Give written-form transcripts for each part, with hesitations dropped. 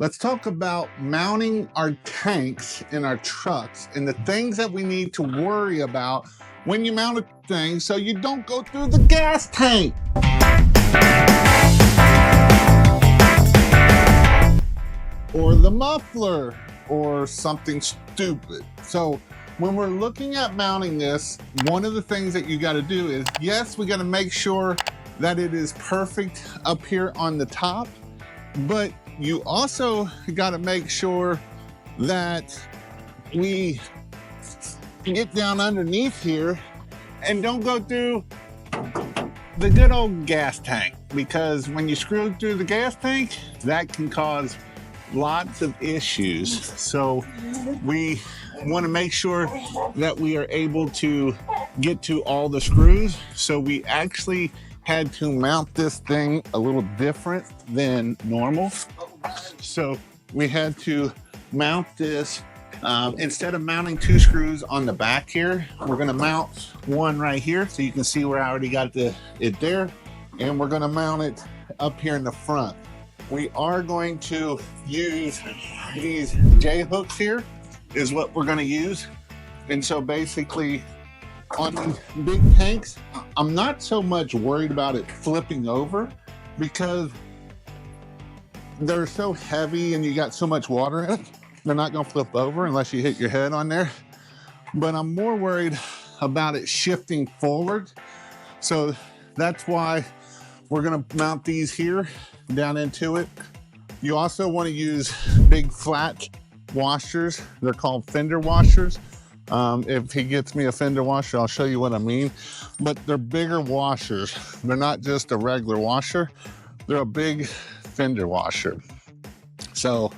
Let's talk about mounting our tanks in our trucks and the things that we need to worry about when you mount a thing so you don't go through the gas tank. Or the muffler or something stupid. So when we're looking at mounting this, one of the things that you got to do is, yes, we got to make sure that it is perfect up here on the top, but you also got to make sure that we get down underneath here and don't go through the good old gas tank, because when you screw through the gas tank, that can cause lots of issues. So we want to make sure that we are able to get to all the screws. So we actually had to mount this thing a little different than normal. So we had to mount this, instead of mounting 2 screws on the back here, we're going to mount one right here. So you can see where I already got it there. And we're going to mount it up here in the front. We are going to use these J hooks here is what we're going to use. And so basically on these big tanks, I'm not so much worried about it flipping over because they're so heavy and you got so much water in it. They're not going to flip over unless you hit your head on there. But I'm more worried about it shifting forward. So that's why we're going to mount these here down into it. You also want to use big flat washers. They're called fender washers. If he gets me a fender washer, I'll show you what I mean. But they're bigger washers. They're not just a regular washer. They're a big fender washer. So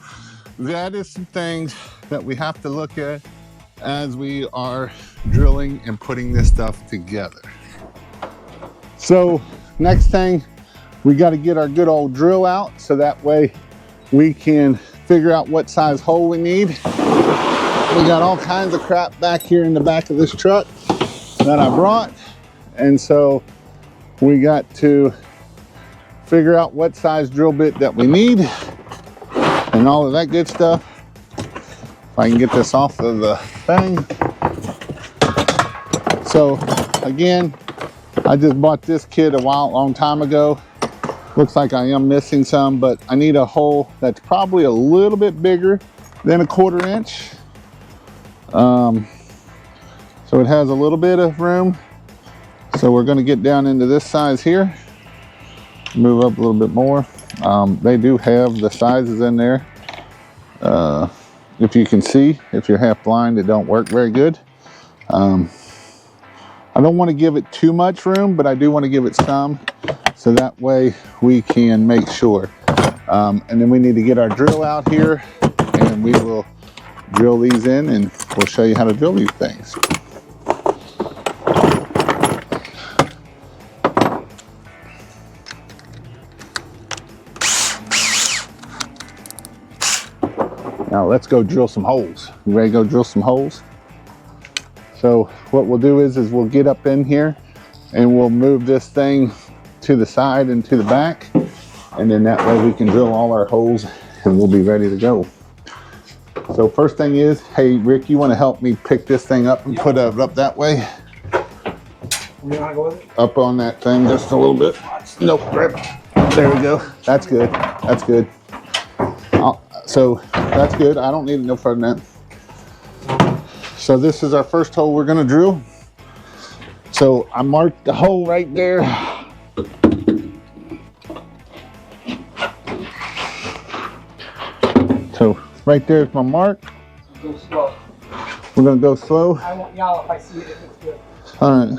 that is some things that we have to look at as we are drilling and putting this stuff together. So next thing, we got to get our good old drill out so that way we can figure out what size hole we need. We got all kinds of crap back here in the back of this truck that I brought. And so we got to figure out what size drill bit that we need and all of that good stuff. If I can get this off of the thing. So again, I just bought this kit a long time ago. Looks like I am missing some, but I need a hole that's probably a little bit bigger than a 1/4 inch. So it has a little bit of room. So we're going to get down into this size here. Move up a little bit more. They do have the sizes in there. If you can see, if you're half blind, it don't work very good. I don't want to give it too much room, but I do want to give it some, so that way we can make sure. And then we need to get our drill out here, and we will drill these in, and we'll show you how to drill these things. Now let's go drill some holes. You ready to go drill some holes? So what we'll do is we'll get up in here and we'll move this thing to the side and to the back. And then that way we can drill all our holes and we'll be ready to go. So first thing is, hey, Rick, you want to help me pick this thing up and put it up that way? You want to go with it? Up on that thing just a little bit. Nope, right. There we go. That's good. That's good. So that's good. I don't need it no further than that. So this is our first hole we're going to drill. So I marked the hole right there. So right there is my mark. Go slow. We're going to go slow. I won't yell if I see it if it's good. All right.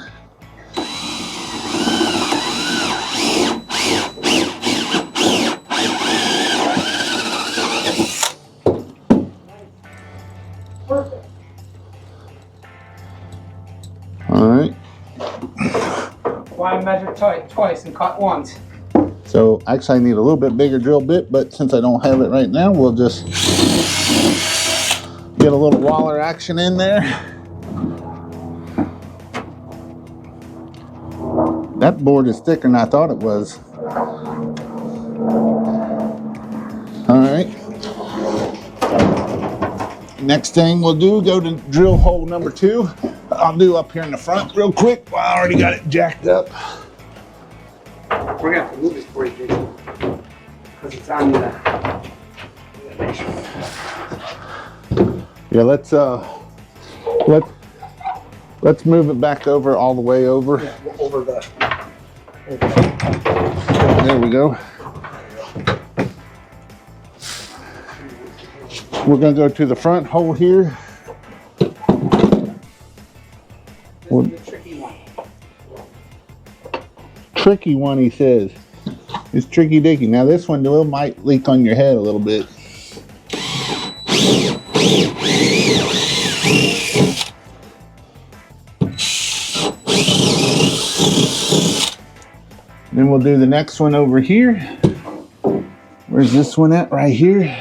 Perfect. All right. Why measure twice and cut once? So actually I need a little bit bigger drill bit, but since I don't have it right now, we'll just get a little waller action in there. That board is thicker than I thought it was. All right. Next thing we'll do, go to drill hole number 2. I'll do up here in the front real quick. Well, I already got it jacked up. We're gonna have to move this for you, Jason, because it's on the. Yeah, let's move it back over all the way over. Yeah, over the. There we go. We're gonna go to the front hole here. This is the tricky one. Tricky one, he says. It's tricky dicky. Now this one might leak on your head a little bit. Then we'll do the next one over here. Where's this one at? Right here.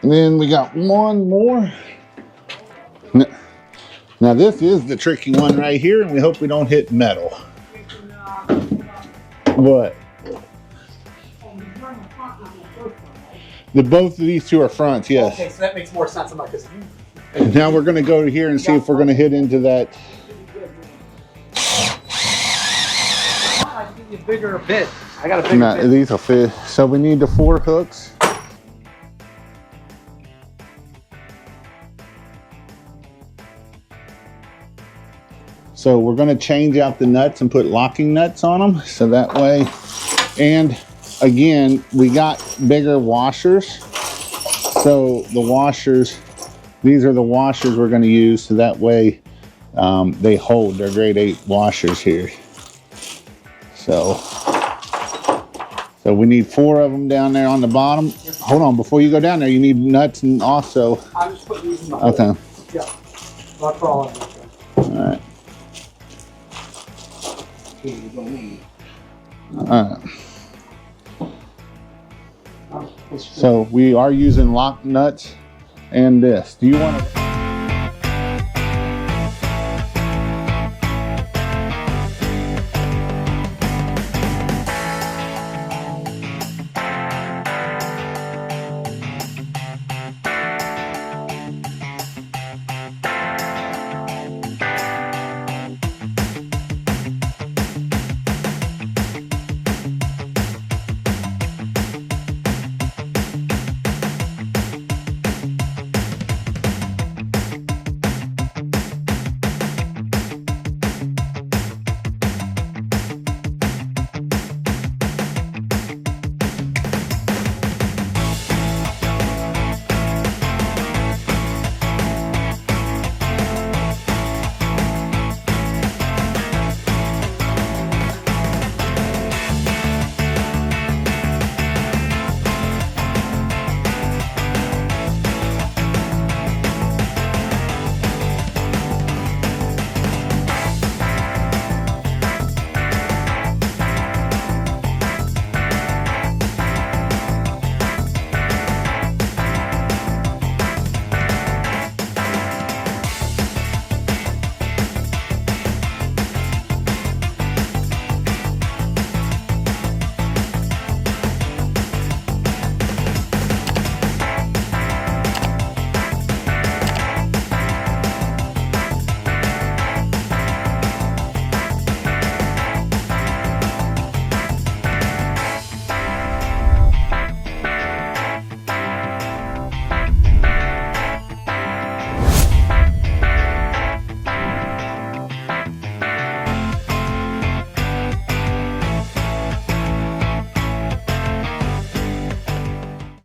And then we got one more. Now this is the tricky one right here, and we hope we don't hit metal. What? Both of these two are fronts, yes. Okay, so that makes more sense. Because now we're going to go here and see if we're going to hit into that. I give you a bigger bit. I got a bigger bit. These will fit. So we need the 4 hooks. So we're going to change out the nuts and put locking nuts on them. So that way, and again, we got bigger washers. So the washers, these are the washers we're going to use. So that way they hold. They're grade 8 washers here. So we need 4 of them down there on the bottom. Hold on, before you go down there, you need nuts and also. I'm just putting these in my Okay. Yeah. Not crawling. All right. So we are using lock nuts and this. Do you want to?